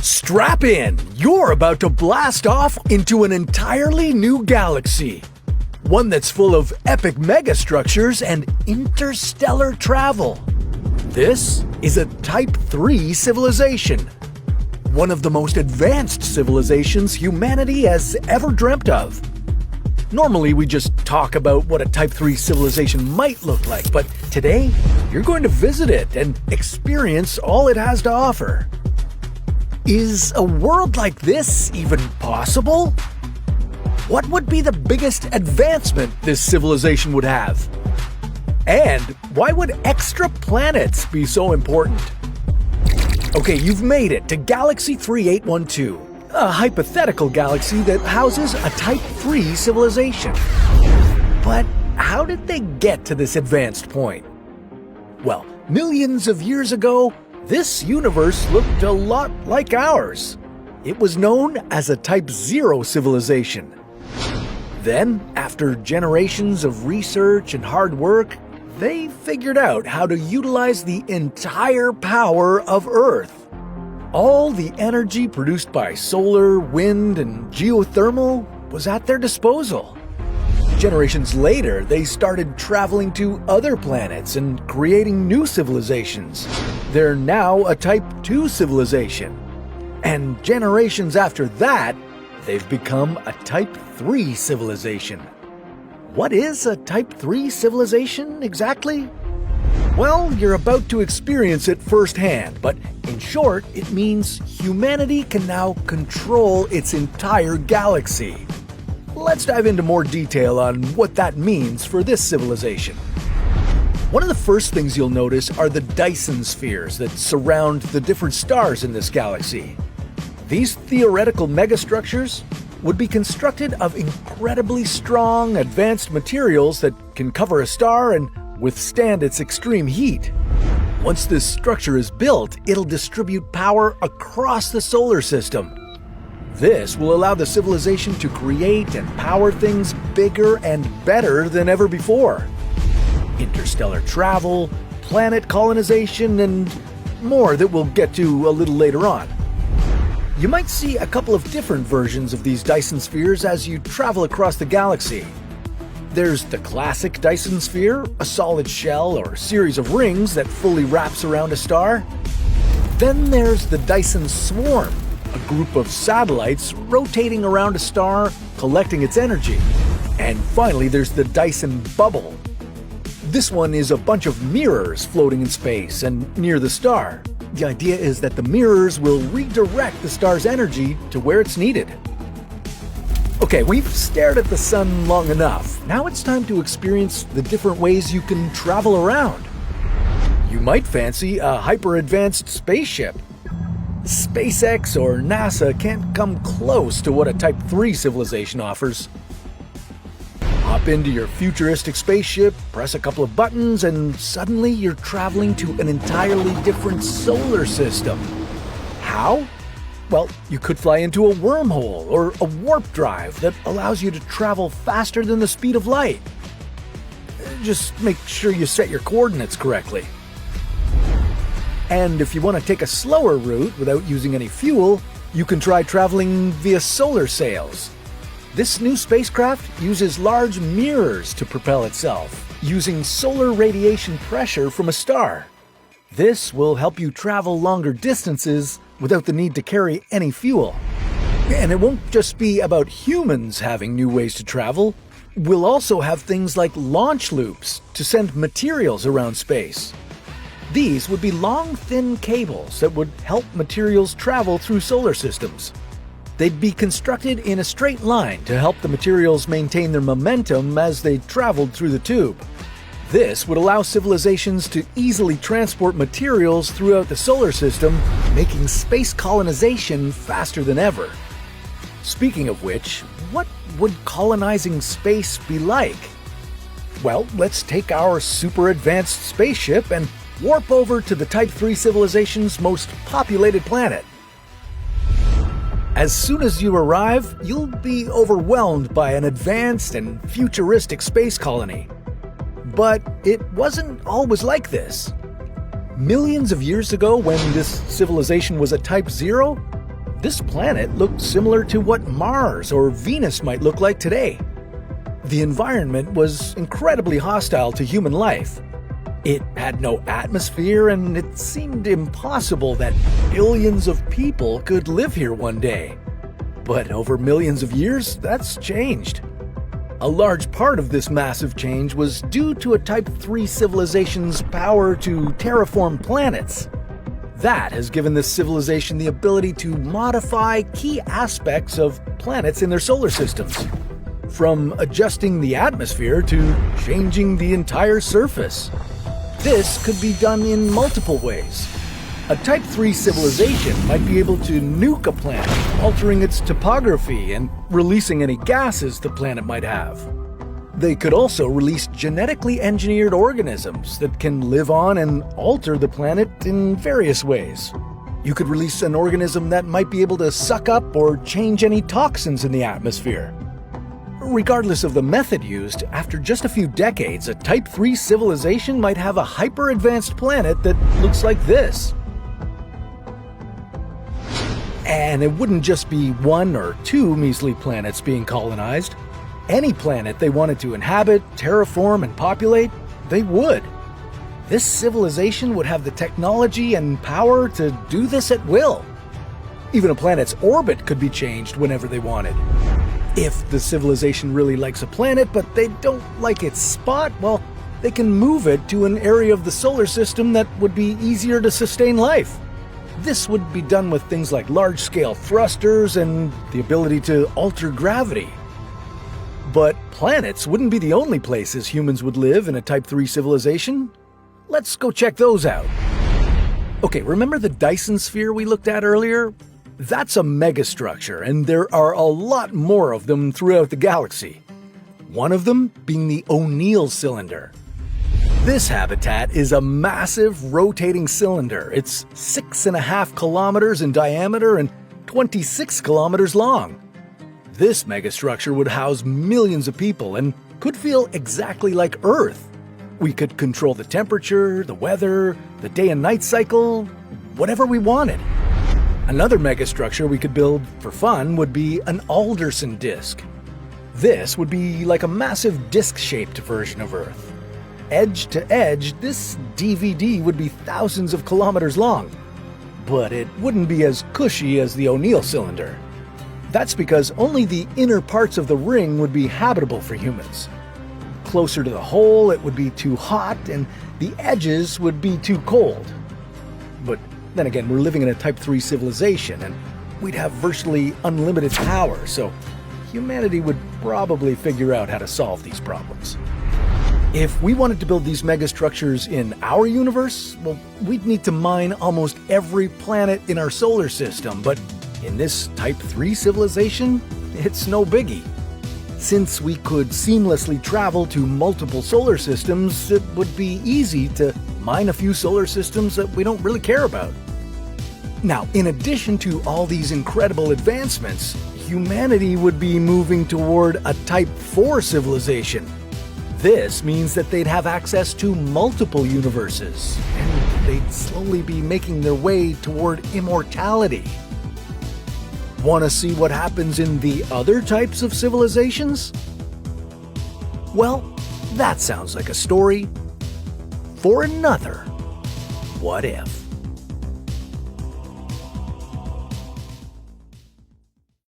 Strap in! You're about to blast off into an entirely new galaxy. One that's full of epic megastructures and interstellar travel. This is a Type 3 civilization. One of the most advanced civilizations humanity has ever dreamt of. Normally we just talk about what a Type 3 civilization might look like, but today you're going to visit it and experience all it has to offer. Is a world like this even possible? What would be the biggest advancement this civilization would have? And why would extra planets be so important? Okay, you've made it to Galaxy 3812, a hypothetical galaxy that houses a Type 3 civilization. But how did they get to this advanced point? Well, millions of years ago, this universe looked a lot like ours. It was known as a Type 0 civilization. Then, after generations of research and hard work, they figured out how to utilize the entire power of Earth. All the energy produced by solar, wind, and geothermal was at their disposal. Generations later, they started traveling to other planets and creating new civilizations. They're now a Type 2 civilization. And generations after that, they've become a Type 3 civilization. What is a Type 3 civilization exactly? Well, you're about to experience it firsthand, but in short, it means humanity can now control its entire galaxy. Let's dive into more detail on what that means for this civilization. One of the first things you'll notice are the Dyson spheres that surround the different stars in this galaxy. These theoretical megastructures would be constructed of incredibly strong, advanced materials that can cover a star and withstand its extreme heat. Once this structure is built, it'll distribute power across the solar system. This will allow the civilization to create and power things bigger and better than ever before. Interstellar travel, planet colonization, and more that we'll get to a little later on. You might see a couple of different versions of these Dyson spheres as you travel across the galaxy. There's the classic Dyson sphere, a solid shell or series of rings that fully wraps around a star. Then there's the Dyson swarm, a group of satellites rotating around a star, collecting its energy. And finally, there's the Dyson bubble. This one is a bunch of mirrors floating in space and near the star. The idea is that the mirrors will redirect the star's energy to where it's needed. Okay, we've stared at the sun long enough. Now it's time to experience the different ways you can travel around. You might fancy a hyper-advanced spaceship. SpaceX or NASA can't come close to what a Type 3 civilization offers. Hop into your futuristic spaceship, press a couple of buttons, and suddenly you're traveling to an entirely different solar system. How? Well, you could fly into a wormhole or a warp drive that allows you to travel faster than the speed of light. Just make sure you set your coordinates correctly. And if you want to take a slower route without using any fuel, you can try traveling via solar sails. This new spacecraft uses large mirrors to propel itself, using solar radiation pressure from a star. This will help you travel longer distances without the need to carry any fuel. And it won't just be about humans having new ways to travel. We'll also have things like launch loops to send materials around space. These would be long, thin cables that would help materials travel through solar systems. They'd be constructed in a straight line to help the materials maintain their momentum as they traveled through the tube. This would allow civilizations to easily transport materials throughout the solar system, making space colonization faster than ever. Speaking of which, what would colonizing space be like? Well, let's take our super advanced spaceship and warp over to the Type 3 civilization's most populated planet. As soon as you arrive, you'll be overwhelmed by an advanced and futuristic space colony. But it wasn't always like this. Millions of years ago, when this civilization was a Type 0, this planet looked similar to what Mars or Venus might look like today. The environment was incredibly hostile to human life. It had no atmosphere, and it seemed impossible that billions of people could live here one day. But over millions of years, that's changed. A large part of this massive change was due to a Type 3 civilization's power to terraform planets. That has given this civilization the ability to modify key aspects of planets in their solar systems, from adjusting the atmosphere to changing the entire surface. This could be done in multiple ways. A Type 3 civilization might be able to nuke a planet, altering its topography and releasing any gases the planet might have. They could also release genetically engineered organisms that can live on and alter the planet in various ways. You could release an organism that might be able to suck up or change any toxins in the atmosphere. Regardless of the method used, after just a few decades, a Type 3 civilization might have a hyper-advanced planet that looks like this. And it wouldn't just be one or two measly planets being colonized. Any planet they wanted to inhabit, terraform, and populate, they would. This civilization would have the technology and power to do this at will. Even a planet's orbit could be changed whenever they wanted. If the civilization really likes a planet, but they don't like its spot, well, they can move it to an area of the solar system that would be easier to sustain life. This would be done with things like large-scale thrusters and the ability to alter gravity. But planets wouldn't be the only places humans would live in a Type 3 civilization. Let's go check those out. Okay, remember the Dyson sphere we looked at earlier? That's a megastructure, and there are a lot more of them throughout the galaxy. One of them being the O'Neill cylinder. This habitat is a massive rotating cylinder. It's 6.5 kilometers in diameter and 26 kilometers long. This megastructure would house millions of people and could feel exactly like Earth. We could control the temperature, the weather, the day and night cycle, whatever we wanted. Another megastructure we could build for fun would be an Alderson disk. This would be like a massive disc-shaped version of Earth. Edge to edge, this DVD would be thousands of kilometers long, but it wouldn't be as cushy as the O'Neill cylinder. That's because only the inner parts of the ring would be habitable for humans. Closer to the hole, it would be too hot, and the edges would be too cold. But then again, we're living in a Type 3 civilization, and we'd have virtually unlimited power, so humanity would probably figure out how to solve these problems. If we wanted to build these megastructures in our universe, well, we'd need to mine almost every planet in our solar system, but in this Type 3 civilization, it's no biggie. Since we could seamlessly travel to multiple solar systems, it would be easy to mine a few solar systems that we don't really care about. Now, in addition to all these incredible advancements, humanity would be moving toward a Type 4 civilization. This means that they'd have access to multiple universes, and they'd slowly be making their way toward immortality. Want to see what happens in the other types of civilizations? Well, that sounds like a story for another What If.